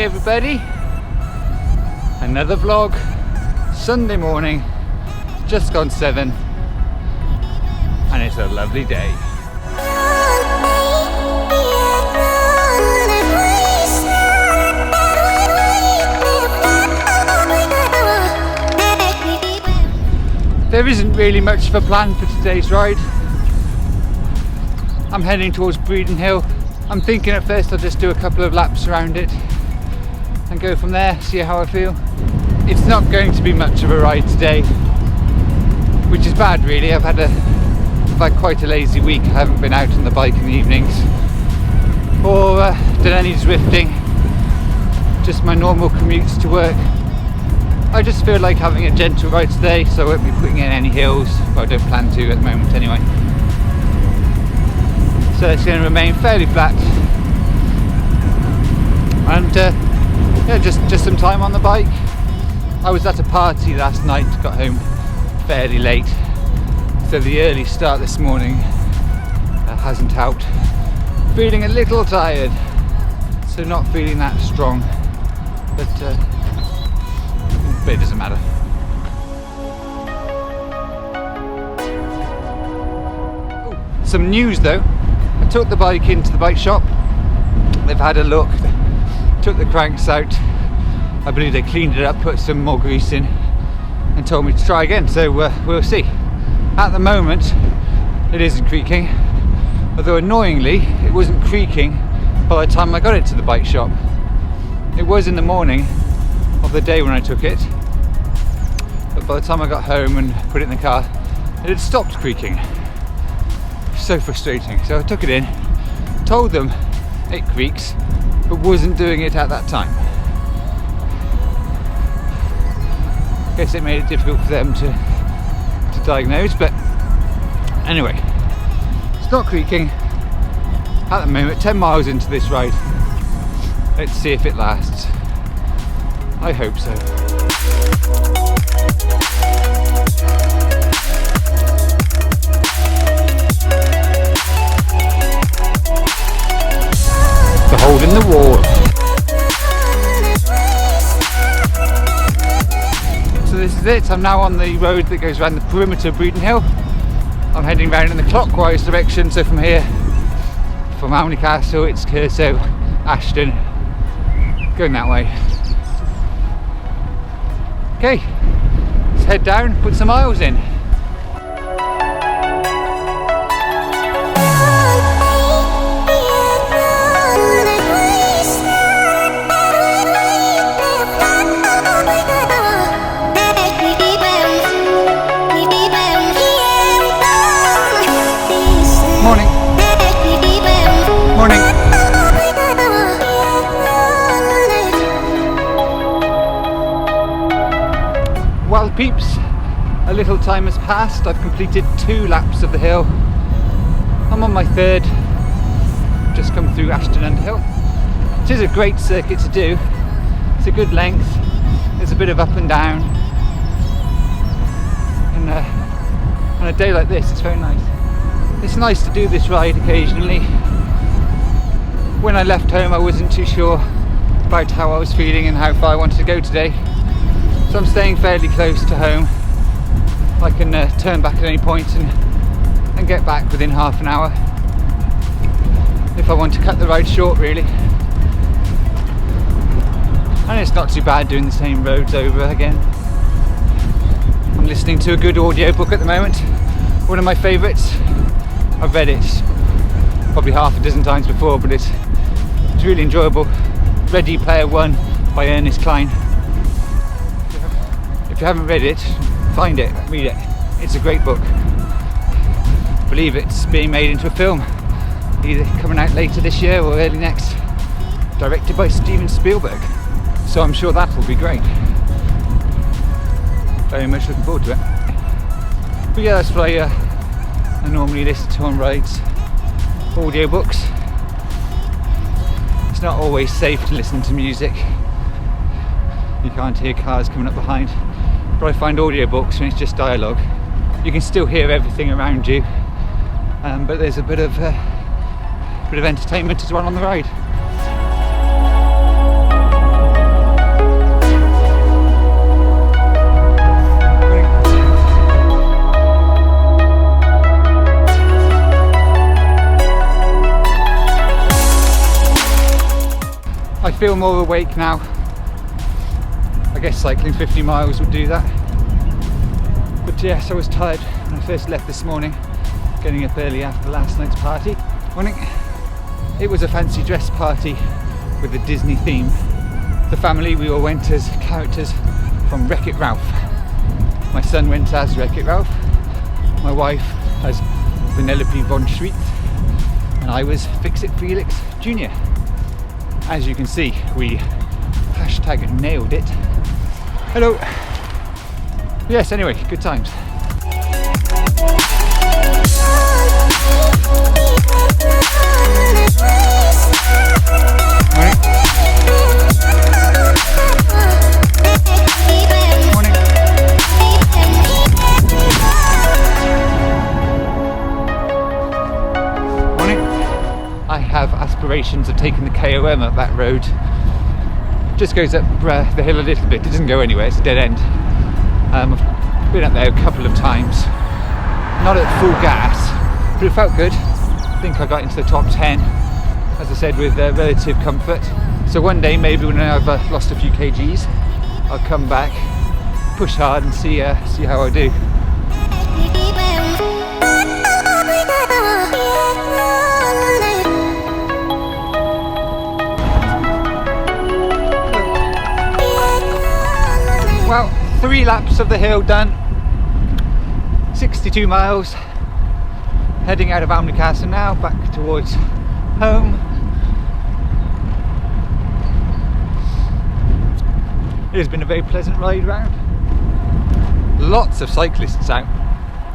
everybody, another vlog, Sunday morning, just gone 7 and it's a lovely day. There isn't really much of a plan for today's ride. I'm heading towards Bredon Hill. I'm thinking at first I'll just do a couple of laps around it and go from there, see how I feel. It's not going to be much of a ride today, which is bad really. I've had quite a lazy week. I haven't been out on the bike in the evenings or done any Zwifting, just my normal commutes to work. I just feel like having a gentle ride today, so I won't be putting in any hills. Well, I don't plan to at the moment anyway. So it's going to remain fairly flat, and yeah, just some time on the bike. I was at a party last night, got home fairly late, so the early start this morning hasn't helped. Feeling a little tired, so not feeling that strong, but it doesn't matter. Some news though. I took the bike into the bike shop. They've had a look, took the cranks out. I believe they cleaned it up, put some more grease in and told me to try again, so we'll see. At the moment it isn't creaking, although annoyingly it wasn't creaking by the time I got it to the bike shop. It was in the morning of the day when I took it, but by the time I got home and put it in the car, it had stopped creaking. So frustrating. So I took it in, told them it creaks, but wasn't doing it at that time. Guess it made it difficult for them to diagnose, but anyway, it's not creaking at the moment. 10 miles into this ride. Let's see if it lasts. I hope so. The hole in the wall. So this is it. I'm now on the road that goes around the perimeter of Bredon Hill. I'm heading round in the clockwise direction, so from here, from Amaze Castle, it's Curso, Ashton, going that way. Okay, let's head down, put some miles in. Morning. Morning. Well peeps, a little time has passed. I've completed 2 laps of the hill. I'm on my 3rd. Just come through Ashton Under Hill. It is a great circuit to do. It's a good length. There's a bit of up and down. And on a day like this, it's very nice. It's nice to do this ride occasionally. When I left home, I wasn't too sure about how I was feeling and how far I wanted to go today. So I'm staying fairly close to home. I can turn back at any point and get back within half an hour if I want to cut the ride short, really. And it's not too bad doing the same roads over again. I'm listening to a good audiobook at the moment, one of my favourites. I've read it probably half a dozen times before, but it's really enjoyable. Ready Player One by Ernest Cline. If you haven't read it, find it, read it. It's a great book. I believe it's being made into a film, either coming out later this year or early next, directed by Steven Spielberg. So I'm sure that will be great. Very much looking forward to it. But yeah, that's what I normally listen to on rides. Audiobooks. It's not always safe to listen to music. You can't hear cars coming up behind. But I find audiobooks, when it's just dialogue, you can still hear everything around you, but there's a bit of entertainment as well on the ride. feel more awake now. I guess cycling 50 miles would do that. But yes, I was tired when I first left this morning, getting up early after last night's party. Morning. It was a fancy dress party with a Disney theme. The family, we all went as characters from Wreck-It Ralph. My son went as Wreck-It Ralph, my wife as Vanellope von Schweet, and I was Fix-It Felix Jr. As you can see, we hashtag nailed it. Hello. Yes, anyway, good times. I have aspirations of taking the KOM up that road. Just goes up the hill a little bit. It doesn't go anywhere, it's a dead end. I've been up there a couple of times, not at full gas, but it felt good. I think I got into the top 10, as I said, with relative comfort. So one day, maybe when I've lost a few kgs, I'll come back, push hard and see how I do. Well, 3 laps of the hill done, 62 miles, heading out of Amnecastle now, back towards home. It has been a very pleasant ride round. Lots of cyclists out,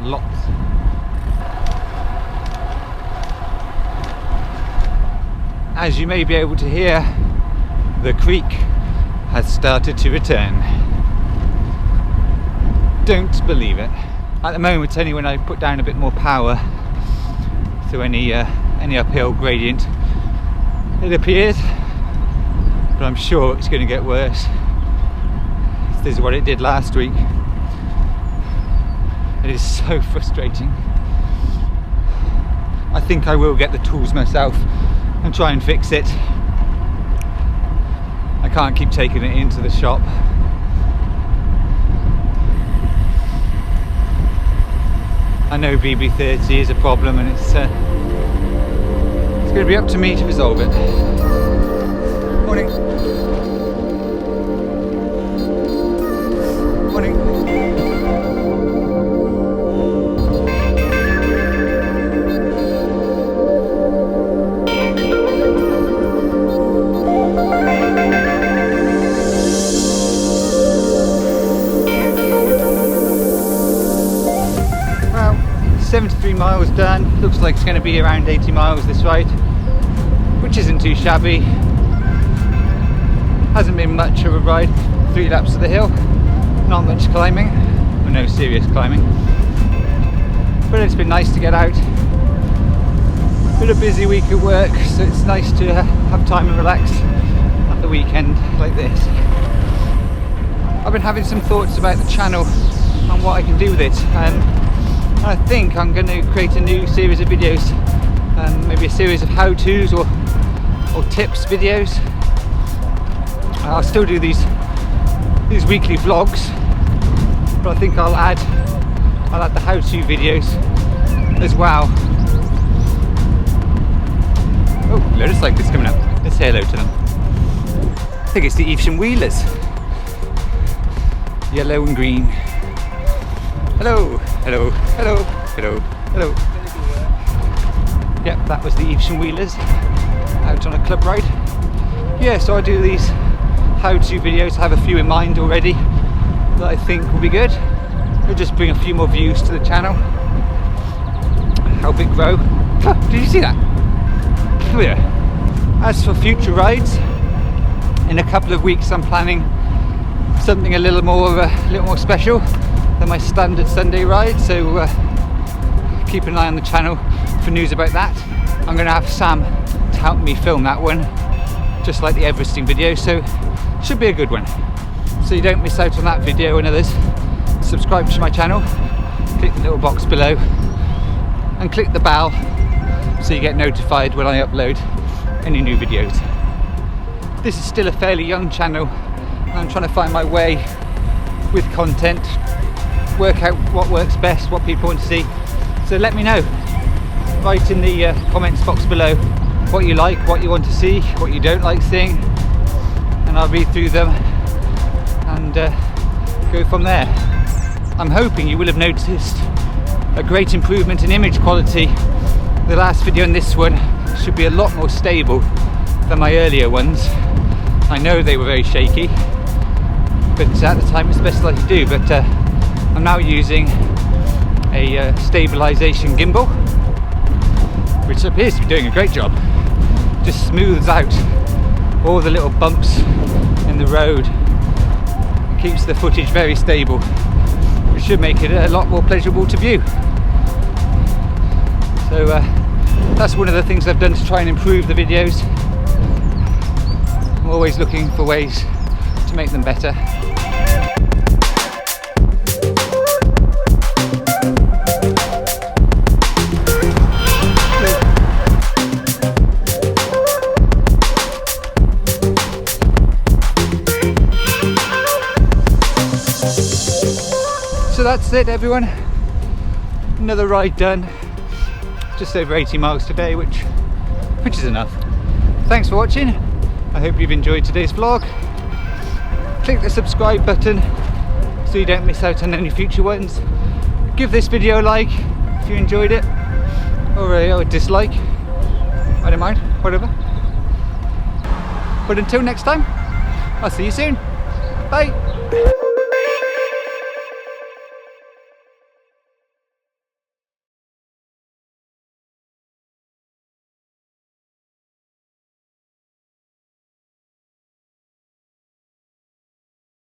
lots. As you may be able to hear, the creek has started to return. Don't believe it. At the moment, only when I put down a bit more power to any uphill gradient, it appears, but I'm sure it's going to get worse. This is what it did last week. It is so frustrating. I think I will get the tools myself and try and fix it. I can't keep taking it into the shop. I know BB30 is a problem, and it's going to be up to me to resolve it. Morning. Morning. Well, 73 miles done. Looks like it's going to be around 80 miles this ride, which isn't too shabby. Hasn't been much of a ride. 3 laps of the hill, not much climbing, or no serious climbing, but it's been nice to get out. Been a busy week at work, so it's nice to have time and relax at the weekend like this. I've been having some thoughts about the channel and what I can do with it, and I think I'm going to create a new series of videos, maybe a series of how-tos or tips videos. I'll still do these weekly vlogs, but I think I'll add the how-to videos as well. Oh, load of cyclists coming up. Let's say hello to them. I think it's the Evesham Wheelers. Yellow and green. Hello, hello, hello, hello, hello. Yep, that was the Evesham Wheelers out on a club ride. Yeah, so I do these how-to videos. I have a few in mind already that I think will be good. It'll just bring a few more views to the channel. Help it grow. Oh, did you see that? Oh yeah. As for future rides, in a couple of weeks I'm planning something a little more special than my standard Sunday ride, so keep an eye on the channel for news about that. I'm going to have Sam to help me film that one, just like the Everesting video, so should be a good one. So you don't miss out on that video and others. Subscribe to my channel, click the little box below and click the bell so you get notified when I upload any new videos. this is still a fairly young channel. I'm trying to find my way with content, work out what works best, what people want to see. So let me know, write in the comments box below what you like, what you want to see, what you don't like seeing, and I'll read through them and go from there. I'm hoping you will have noticed a great improvement in image quality. The last video and this one should be a lot more stable than my earlier ones. I know they were very shaky, but at the time it's the best I could do. But I'm now using a stabilization gimbal, which appears to be doing a great job. Just smooths out all the little bumps in the road. It keeps the footage very stable, which should make it a lot more pleasurable to view. So that's one of the things I've done to try and improve the videos. I'm always looking for ways to make them better. So that's it, everyone. Another ride done. Just over 80 miles today, which is enough. Thanks for watching. I hope you've enjoyed today's vlog. Click the subscribe button so you don't miss out on any future ones. Give this video a like if you enjoyed it, or a dislike. I don't mind, whatever. But until next time, I'll see you soon. Bye.